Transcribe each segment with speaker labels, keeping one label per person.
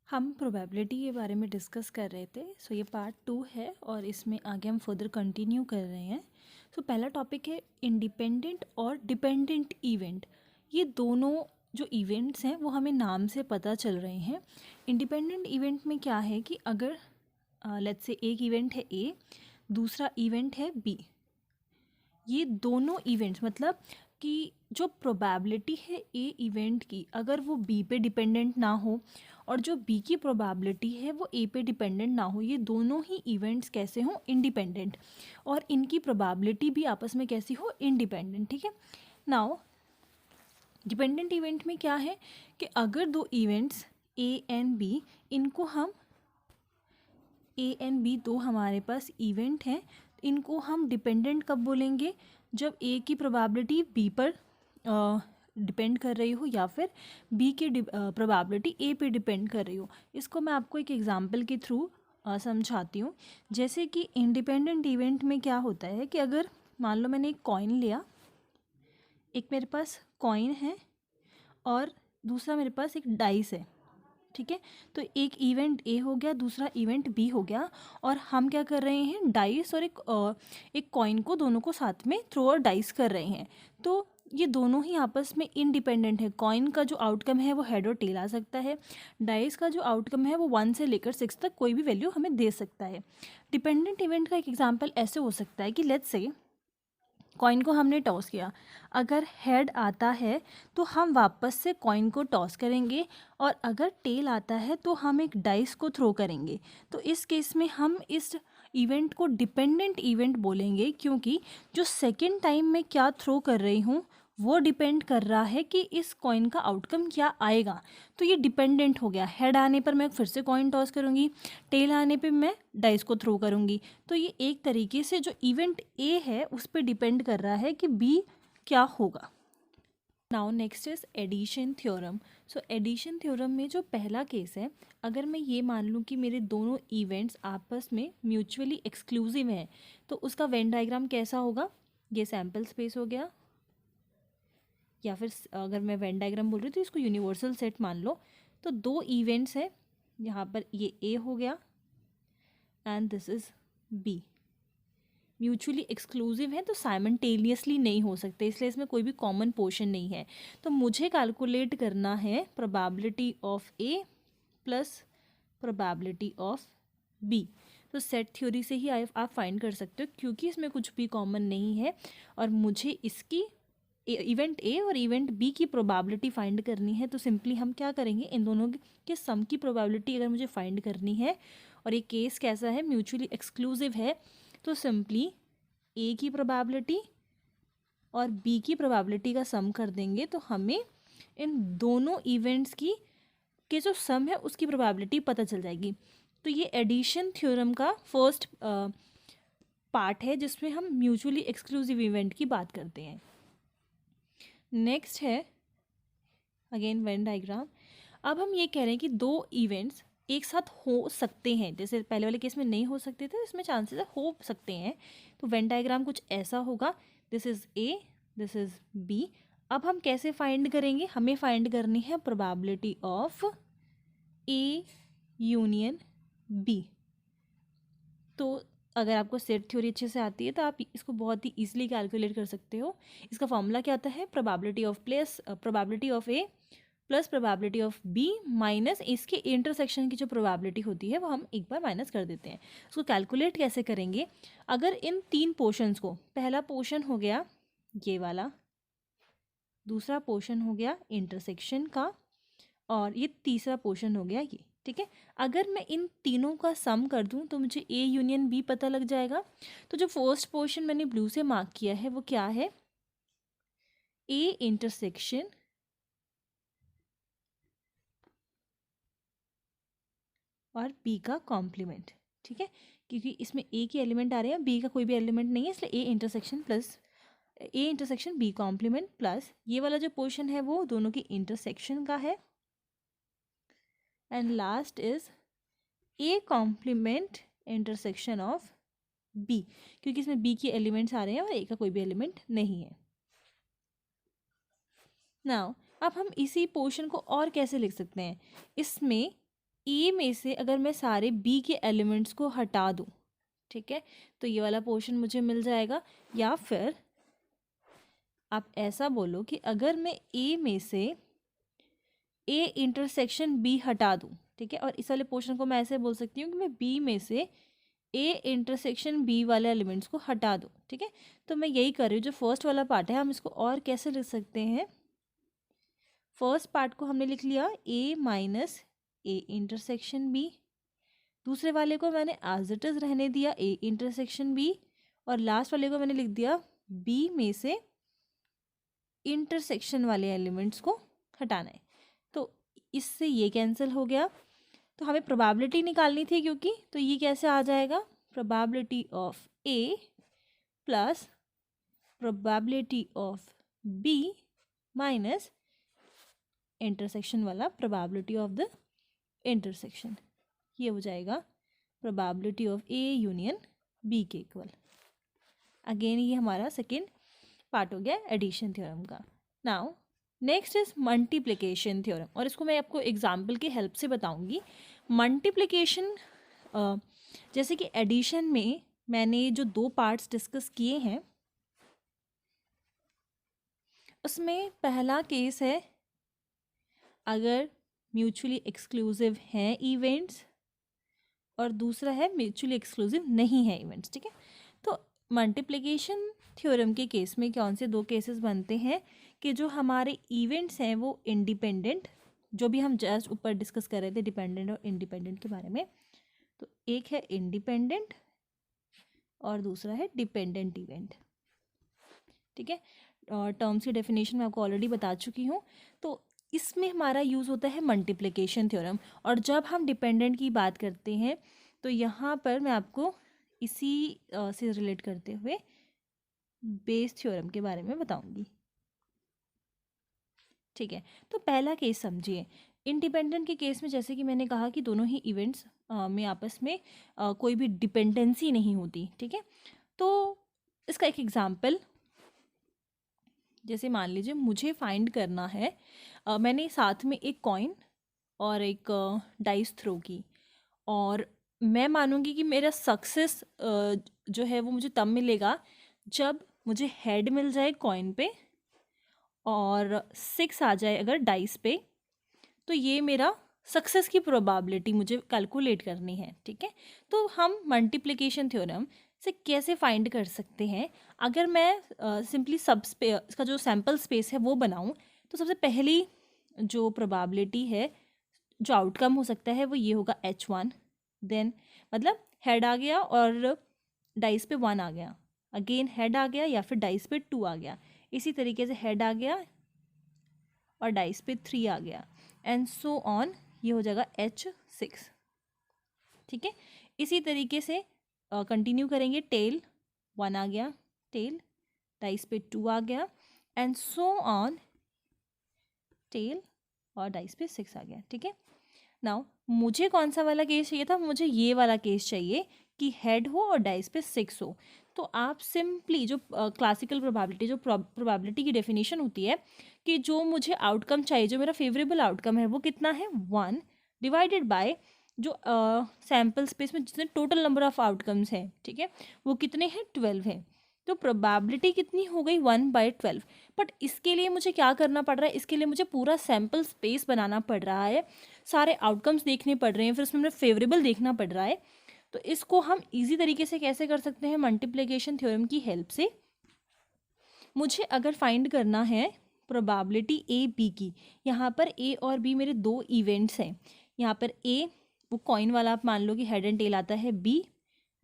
Speaker 1: हम प्रोबेबिलिटी के बारे में डिस्कस कर रहे थे। ये पार्ट 2 है और इसमें आगे हम फर्दर कंटिन्यू कर रहे हैं। पहला टॉपिक है इंडिपेंडेंट और डिपेंडेंट इवेंट। ये दोनों जो इवेंट्स हैं वो हमें नाम से पता चल रहे हैं। इंडिपेंडेंट इवेंट में क्या है कि अगर लेट्स से एक इवेंट है ए, दूसरा इवेंट है बी। ये दोनों इवेंट्स मतलब कि जो प्रोबेबिलिटी है ए इवेंट की, अगर वो बी पे डिपेंडेंट ना हो और जो बी की प्रोबेबिलिटी है वो ए पे डिपेंडेंट ना हो, ये दोनों ही इवेंट्स कैसे हों, इंडिपेंडेंट, और इनकी प्रोबेबिलिटी भी आपस में कैसी हो, इंडिपेंडेंट। ठीक है। नाउ डिपेंडेंट इवेंट में क्या है कि अगर दो इवेंट्स ए एंड बी, इनको हम ए एंड बी दो हमारे पास इवेंट हैं, इनको हम डिपेंडेंट कब बोलेंगे, जब ए की प्रोबेबिलिटी बी पर डिपेंड कर रही हो या फिर बी की प्रोबेबिलिटी ए पे डिपेंड कर रही हो। इसको मैं आपको एक एग्जांपल के थ्रू समझाती हूँ। जैसे कि इंडिपेंडेंट इवेंट में क्या होता है कि अगर मान लो मैंने एक कॉइन लिया, एक मेरे पास कॉइन है और दूसरा मेरे पास एक डाइस है। ठीक है। तो एक इवेंट ए हो गया, दूसरा इवेंट बी हो गया, और हम क्या कर रहे हैं, डाइस और एक कॉइन को दोनों को साथ में थ्रो और डाइस कर रहे हैं। तो ये दोनों ही आपस में इंडिपेंडेंट है। कॉइन का जो आउटकम है वो हेड और टेल आ सकता है, डाइस का जो आउटकम है वो 1 से लेकर 6 तक कोई भी वैल्यू हमें दे सकता है। डिपेंडेंट इवेंट का एक एग्जाम्पल ऐसे हो सकता है कि लेट्स से कॉइन को हमने टॉस किया, अगर हेड आता है तो हम वापस से कॉइन को टॉस करेंगे, और अगर टेल आता है तो हम एक डाइस को थ्रो करेंगे। तो इस केस में हम इस इवेंट को डिपेंडेंट इवेंट बोलेंगे, क्योंकि जो सेकेंड टाइम मैं क्या थ्रो कर रही हूँ वो डिपेंड कर रहा है कि इस कॉइन का आउटकम क्या आएगा। तो ये डिपेंडेंट हो गया। हेड आने पर मैं फिर से कॉइन टॉस करूँगी, टेल आने पे मैं डाइस को थ्रो करूँगी। तो ये एक तरीके से जो इवेंट ए है उस पर डिपेंड कर रहा है कि बी क्या होगा। Now next is addition theorem. Addition theorem में जो पहला केस है, अगर मैं ये मान लूँ कि मेरे दोनों इवेंट्स आपस में म्यूचुअली एक्सक्लूसिव हैं, तो उसका वेन डायग्राम कैसा होगा, ये सैम्पल स्पेस हो गया, या फिर अगर मैं वेन डायग्राम बोल रही हूँ तो इसको यूनिवर्सल सेट मान लो। तो दो इवेंट्स है, यहाँ पर ये ए हो गया and this is B, mutually exclusive है तो साइमल्टेनियसली नहीं हो सकते, इसलिए इसमें कोई भी कॉमन पोर्शन नहीं है। तो मुझे कैलकुलेट करना है probability of A plus probability of B. तो सेट थ्योरी से ही आप फाइंड कर सकते हो, क्योंकि इसमें कुछ भी कॉमन नहीं है और मुझे इसकी इवेंट ए और इवेंट बी की प्रोबेबिलिटी फाइंड करनी है। तो सिंपली हम क्या करेंगे, इन दोनों के सम की प्रोबेबिलिटी अगर मुझे फाइंड करनी है, और ये केस कैसा है, म्यूचुअली एक्सक्लूसिव है, तो सिंपली ए की प्रोबेबिलिटी और बी की प्रोबेबिलिटी का सम कर देंगे, तो हमें इन दोनों इवेंट्स की के जो सम है उसकी प्रोबेबिलिटी पता चल जाएगी। तो ये एडिशन थ्योरम का फर्स्ट पार्ट है जिसमें हम म्यूचुअली एक्सक्लूसिव इवेंट की बात करते हैं। नेक्स्ट है अगेन वेन डायग्राम। अब हम ये कह रहे हैं कि दो इवेंट्स एक साथ हो सकते हैं, जैसे पहले वाले केस में नहीं हो सकते थे, इसमें चांसेस हो सकते हैं। तो वेन डायग्राम कुछ ऐसा होगा, this is A, this is B. अब हम कैसे फाइंड करेंगे, हमें फाइंड करनी है probability of A union B. तो अगर आपको सेट थ्योरी अच्छे से आती है तो आप इसको बहुत ही ईजिली कैलकुलेट कर सकते हो। इसका फॉर्मूला क्या आता है, probability of A plus probability of B minus इसके इंटरसेक्शन की जो प्रोबेबिलिटी होती है वो हम एक बार माइनस कर देते हैं। उसको कैलकुलेट कैसे करेंगे, अगर इन तीन पोर्शंस को, पहला पोर्शन हो गया ये वाला, दूसरा पोर्शन हो गया इंटरसेक्शन का, और ये तीसरा पोर्शन हो गया ये। ठीक है। अगर मैं इन तीनों का सम कर दूं तो मुझे ए यूनियन बी पता लग जाएगा। तो जो फर्स्ट पोर्शन मैंने ब्लू से मार्क किया है वो क्या है, ए इंटरसेक्शन और बी का कॉम्प्लीमेंट। ठीक है, क्योंकि इसमें ए के एलिमेंट आ रहे हैं, बी का कोई भी एलिमेंट नहीं है, इसलिए A intersection plus A intersection B complement plus ये वाला जो पोर्शन है वो दोनों की इंटरसेक्शन का है, and last is A complement intersection of B, क्योंकि इसमें बी के एलिमेंट्स आ रहे हैं और ए का कोई भी एलिमेंट नहीं है। नाउ अब हम इसी पोर्शन को और कैसे लिख सकते हैं, इसमें ए में से अगर मैं सारे बी के एलिमेंट्स को हटा दूँ, ठीक है, तो ये वाला पोर्शन मुझे मिल जाएगा। या फिर आप ऐसा बोलो कि अगर मैं ए में से ए इंटरसेक्शन बी हटा दूँ, ठीक है, और इस वाले पोर्शन को मैं ऐसे बोल सकती हूँ कि मैं बी में से ए इंटरसेक्शन बी वाले एलिमेंट्स को हटा दूँ, ठीक है। तो मैं यही कर रही हूँ। जो फर्स्ट वाला पार्ट है हम इसको और कैसे लिख सकते हैं, फर्स्ट पार्ट को हमने लिख लिया ए माइनस ए इंटरसेक्शन बी, दूसरे वाले को मैंने एज इट इज रहने दिया ए इंटरसेक्शन बी, और लास्ट वाले को मैंने लिख दिया बी में से इंटरसेक्शन वाले एलिमेंट्स को हटाना है। तो इससे ये कैंसिल हो गया। तो हमें प्रोबेबिलिटी निकालनी थी क्योंकि, तो ये कैसे आ जाएगा, probability of A plus probability of B minus intersection वाला प्रोबेबिलिटी ऑफ द इंटरसेक्शन, ये हो जाएगा probability of A union B के इक्वल। अगेन ये हमारा सेकेंड पार्ट हो गया एडिशन थ्योरम का। Now next is multiplication theorem, और इसको मैं आपको एग्जाम्पल की हेल्प से बताऊंगी। मल्टीप्लिकेशन जैसे कि एडिशन में मैंने जो 2 पार्ट्स डिस्कस किए हैं, उसमें पहला केस है अगर म्यूचुअली एक्सक्लूसिव हैं इवेंट्स, और दूसरा है म्यूचुअली एक्सक्लूसिव नहीं है इवेंट्स, ठीक है। तो मल्टीप्लिकेशन थ्योरम के केस में कौन से 2 केसेस बनते हैं कि जो हमारे इवेंट्स हैं वो इंडिपेंडेंट, जो भी हम जस्ट ऊपर डिस्कस कर रहे थे डिपेंडेंट और इंडिपेंडेंट के बारे में, तो एक है इंडिपेंडेंट और दूसरा है डिपेंडेंट इवेंट, ठीक है। और टर्म्स की डेफिनेशन मैं आपको ऑलरेडी बता चुकी हूँ। तो इसमें हमारा यूज़ होता है मल्टीप्लिकेशन थ्योरम, और जब हम डिपेंडेंट की बात करते हैं तो यहाँ पर मैं आपको इसी से रिलेट करते हुए बेस थ्योरम के बारे में बताऊंगी, ठीक है। तो पहला केस समझिए। इंडिपेंडेंट के केस में जैसे कि मैंने कहा कि दोनों ही इवेंट्स में आपस में कोई भी डिपेंडेंसी नहीं होती, ठीक है। तो इसका एक एग्जांपल, जैसे मान लीजिए मुझे फाइंड करना है, मैंने साथ में एक कॉइन और एक डाइस थ्रो की, और मैं मानूंगी कि मेरा सक्सेस जो है वो मुझे तब मिलेगा जब मुझे हेड मिल जाए कॉइन पे और 6 आ जाए अगर डाइस पे। तो ये मेरा सक्सेस की प्रोबेबिलिटी मुझे कैलकुलेट करनी है, ठीक है। तो हम मल्टीप्लिकेशन थ्योरम से कैसे फाइंड कर सकते हैं, अगर मैं सिंपली सब इसका जो सैम्पल स्पेस है वो बनाऊं, तो सबसे पहली जो प्रोबेबिलिटी है, जो आउटकम हो सकता है वो ये होगा H1, देन मतलब हेड आ गया और डाइस पे 1 आ गया, अगेन हेड आ गया या फिर डाइस पे 2 आ गया, इसी तरीके से हेड आ गया और डाइस पे 3 आ गया, एंड सो ऑन, ये हो जाएगा H6, ठीक है। इसी तरीके से कंटिन्यू करेंगे, टेल 1 आ गया, टेल डाइस पे 2 आ गया, एंड सो ऑन, टेल और डाइस पे 6 आ गया, ठीक है। नाउ मुझे कौन सा वाला केस चाहिए था, मुझे ये वाला केस चाहिए कि हेड हो और डाइस पे 6 हो। तो आप सिंपली जो क्लासिकल प्रोबेबिलिटी, जो प्रोबेबिलिटी की डेफिनेशन होती है कि जो मुझे आउटकम चाहिए, जो मेरा फेवरेबल आउटकम है वो कितना है, 1 डिवाइडेड बाय जो सैम्पल स्पेस में जितने टोटल नंबर ऑफ आउटकम्स हैं, ठीक है, वो कितने हैं, 12 हैं। तो प्रोबेबिलिटी कितनी हो गई, 1/12। बट इसके लिए मुझे क्या करना पड़ रहा है, इसके लिए मुझे पूरा सैम्पल स्पेस बनाना पड़ रहा है, सारे आउटकम्स देखने पड़ रहे हैं, फिर उसमें मुझे फेवरेबल देखना पड़ रहा है। तो इसको हम इजी तरीके से कैसे कर सकते हैं, मल्टीप्लिकेशन थ्योरम की हेल्प से। मुझे अगर फाइंड करना है प्रोबेबिलिटी ए बी की, यहाँ पर ए और बी मेरे 2 इवेंट्स हैं। यहाँ पर ए वो कॉइन वाला, आप मान लो कि हेड एंड टेल आता है, बी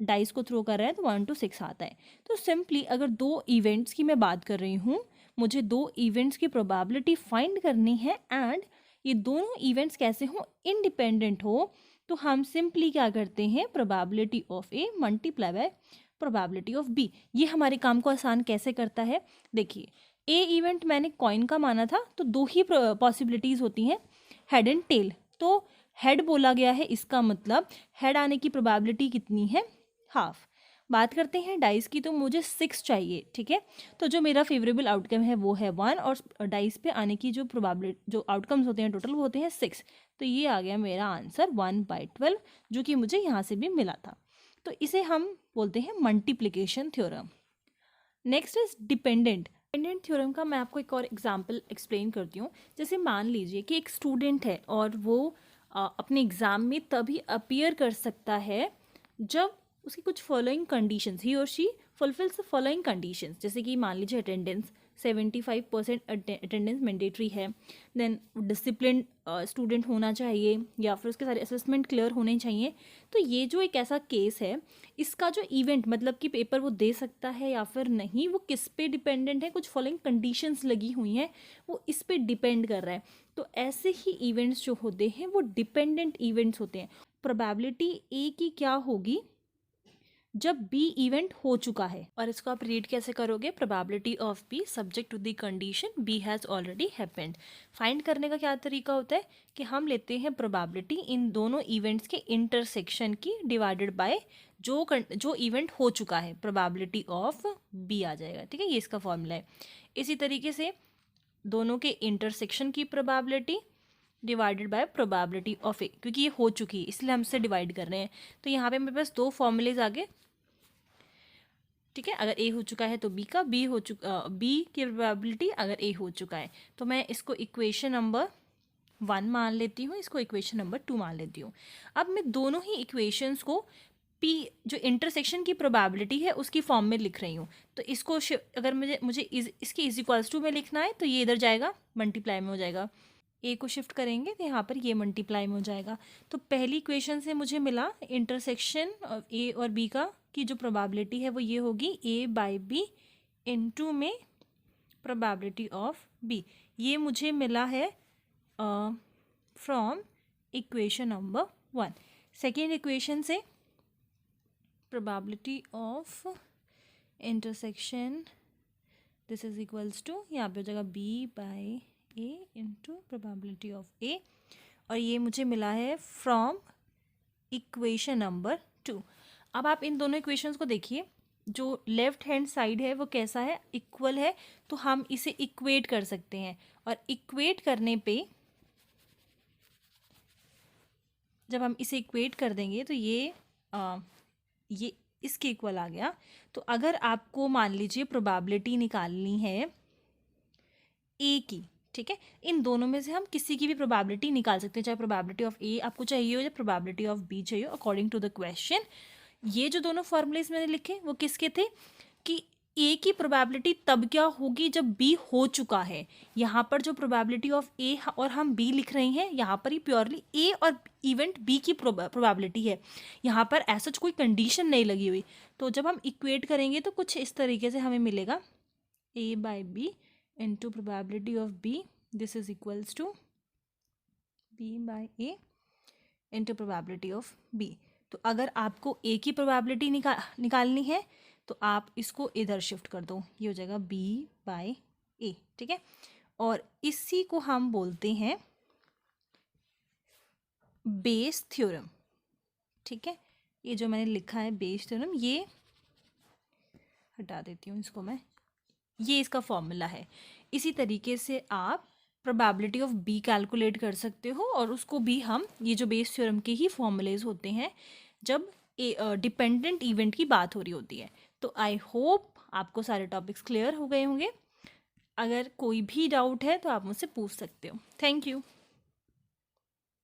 Speaker 1: डाइस को थ्रो कर रहा है तो 1 to 6 आता है। तो सिंपली अगर 2 इवेंट्स की मैं बात कर रही हूँ, मुझे 2 इवेंट्स की प्रोबेबिलिटी फाइंड करनी है, एंड ये दोनों इवेंट्स कैसे हों, इंडिपेंडेंट हो। तो हम सिंपली क्या करते हैं, probability of A multiply by probability of B. ये हमारे काम को आसान कैसे करता है, देखिए ए इवेंट मैंने कॉइन का माना था, तो 2 ही पॉसिबिलिटीज़ होती हैं, हेड एंड टेल। तो हेड बोला गया है, इसका मतलब हेड आने की प्रोबेबिलिटी कितनी है, हाफ। बात करते हैं डाइस की, तो मुझे 6 चाहिए, ठीक है। तो जो मेरा फेवरेबल आउटकम है वो है 1, और डाइस पे आने की जो प्रोबेबिलिटी, जो आउटकम्स होते हैं टोटल, वो होते हैं 6। तो ये आ गया मेरा आंसर 1/12, जो कि मुझे यहाँ से भी मिला था। तो इसे हम बोलते हैं multiplication theorem. Next is dependent theorem का मैं आपको एक और एग्जांपल एक्सप्लेन करती हूँ। जैसे मान लीजिए कि एक स्टूडेंट है और वो अपने एग्ज़ाम में तभी अपीयर कर सकता है जब उसकी कुछ फॉलोइंग कंडीशंस, ही और she fulfils the following conditions. जैसे कि मान लीजिए अटेंडेंस 75% अटेंडेंस मैंडेटरी है, देन डिसिप्लिन स्टूडेंट होना चाहिए, या फिर उसके सारे असेसमेंट क्लियर होने चाहिए। तो ये जो एक ऐसा केस है, इसका जो इवेंट मतलब कि पेपर वो दे सकता है या फिर नहीं, वो किस पे डिपेंडेंट है, कुछ फॉलोइंग कंडीशंस लगी हुई हैं, वो इस पे डिपेंड कर रहा है। तो ऐसे ही इवेंट्स जो होते हैं वो डिपेंडेंट इवेंट्स होते हैं। प्रोबेबिलिटी ए की क्या होगी जब बी इवेंट हो चुका है, और इसको आप रीड कैसे करोगे, probability of B subject to the condition B has already happened. Find करने का क्या तरीका होता है कि हम लेते हैं प्रोबेबिलिटी इन दोनों इवेंट्स के इंटरसेक्शन की डिवाइडेड बाय जो इवेंट हो चुका है, प्रोबेबिलिटी ऑफ बी आ जाएगा। ठीक है, ये इसका फॉर्मूला है। इसी तरीके से दोनों के इंटरसेक्शन की probability divided by probability of A, क्योंकि ये हो चुकी है इसलिए हम इससे डिवाइड कर रहे हैं। तो यहाँ पे मेरे पास दो फॉर्मूलेज आ गए। ठीक है, अगर ए हो चुका है तो बी का, बी की प्रोबेबिलिटी अगर ए हो चुका है। तो मैं इसको इक्वेशन नंबर 1 मान लेती हूँ, इसको इक्वेशन नंबर 2 मान लेती हूँ। अब मैं दोनों ही इक्वेशंस को पी जो इंटरसेक्शन की प्रोबेबिलिटी है उसकी फॉर्म में लिख रही हूँ। तो इसको अगर मुझे इसके इज इक्वल्स टू में लिखना है तो ये इधर जाएगा, मल्टीप्लाई में हो जाएगा। ए को शिफ्ट करेंगे तो यहाँ पर ये मल्टीप्लाई में हो जाएगा। तो पहली इक्वेशन से मुझे मिला इंटरसेक्शन ए और बी का की जो प्रोबेबिलिटी है वो ये होगी ए बाई बी इनटू में प्रोबेबिलिटी ऑफ बी। ये मुझे मिला है from equation number 1। Second equation से probability of intersection this is equals to, यहाँ पे हो जाएगा B by A into probability of A, और ये मुझे मिला है फ्रॉम इक्वेशन नंबर 2। अब आप इन दोनों इक्वेशंस को देखिए, जो लेफ्ट हैंड साइड है वो कैसा है, इक्वल है, तो हम इसे इक्वेट कर सकते हैं। और इक्वेट करने पे जब हम इसे इक्वेट कर देंगे तो ये इसके इक्वल आ गया। तो अगर आपको मान लीजिए प्रोबेबिलिटी निकालनी है ए की, ठीक है, इन दोनों में से हम किसी की भी प्रोबेबिलिटी निकाल सकते हैं, चाहे प्रोबेबिलिटी ऑफ ए आपको चाहिए हो या प्रोबेबिलिटी ऑफ बी चाहिए, अकॉर्डिंग टू द क्वेश्चन। ये जो दोनों फॉर्मूलेज मैंने लिखे वो किसके थे कि ए की प्रोबेबिलिटी तब क्या होगी जब बी हो चुका है। यहाँ पर जो प्रोबेबिलिटी ऑफ ए और हम बी लिख रहे हैं, यहाँ पर ही प्योरली ए और इवेंट बी की प्रोबेबिलिटी है, यहाँ पर ऐसा कोई कंडीशन नहीं लगी हुई। तो जब हम इक्वेट करेंगे तो कुछ इस तरीके से हमें मिलेगा A by B into probability of b, this is equals to b by a into probability of b। तो अगर आपको a की प्रोबेबिलिटी निकालनी है तो आप इसको इधर शिफ्ट कर दो, ये हो जाएगा b by a। ठीक है, और इसी को हम बोलते हैं बेस थ्योरम। ठीक है, ये जो मैंने लिखा है बेस थ्योरम, ये हटा देती हूँ इसको मैं, ये इसका फॉर्मूला है। इसी तरीके से आप प्रोबेबिलिटी ऑफ बी कैलकुलेट कर सकते हो, और उसको भी हम, ये जो बेस थ्योरम के ही फॉर्मूलेज होते हैं जब डिपेंडेंट इवेंट की बात हो रही होती है। तो आई होप आपको सारे टॉपिक्स क्लियर हो गए होंगे। अगर कोई भी डाउट है तो आप मुझसे पूछ सकते हो। Thank you.